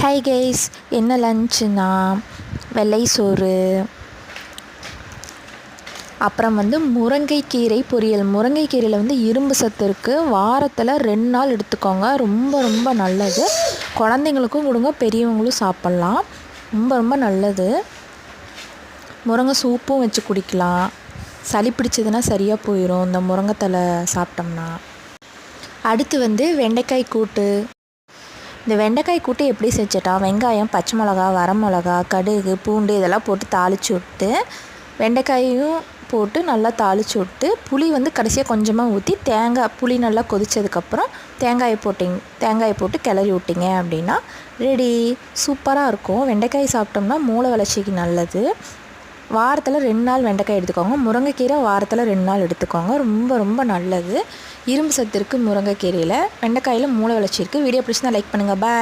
Hi guys, என்ன லஞ்சுனா வெள்ளை சோறு, அப்புறம் முருங்கைக்கீரை பொரியல். முருங்கைக்கீரையில் இரும்பு சத்து இருக்குது. வாரத்தில் 2 நாள் எடுத்துக்கோங்க. ரொம்ப ரொம்ப நல்லது. குழந்தைங்களுக்கும் கொடுங்க, பெரியவங்களும் சாப்பிட்லாம். ரொம்ப ரொம்ப நல்லது. முருங்கை சூப்பும் வச்சு குடிக்கலாம். சளி பிடிச்சதுன்னா சரியாக போயிடும் இந்த முருங்கைத்தலை சாப்பிட்டோம்னா. அடுத்து வெண்டைக்காய் கூட்டு. இந்த வெண்டைக்காய் கூட்டு எப்படி செஞ்சிட்டா, வெங்காயம், பச்சை மிளகா, வரமிளகா, கடுகு, பூண்டு இதெல்லாம் போட்டு தாளித்து விட்டு, வெண்டைக்காயும் போட்டு நல்லா தாளித்து விட்டு, புளி கடைசியாக கொஞ்சமாக ஊற்றி, புளி நல்லா கொதித்ததுக்கப்புறம் தேங்காயை போட்டு கிளறி விட்டிங்க அப்படின்னா ரெடி. சூப்பராக இருக்கும். வெண்டைக்காய் சாப்பிட்டோம்னா மூளை வளர்ச்சிக்கு நல்லது. வாரத்தில் 2 நாள் வெண்டைக்காய் எடுத்துக்கோங்க. முருங்கைக்கீரை வாரத்தில் 2 நாள் எடுத்துக்கோங்க. ரொம்ப ரொம்ப நல்லது. இரும்பு சத்து இருக்குது முருங்கைக்கீரையில். வெண்டைக்காயில் மூளை வளர்ச்சி இருக்குது. வீடியோ பிடிச்சிருந்தா லைக் பண்ணுங்கள். பாய்.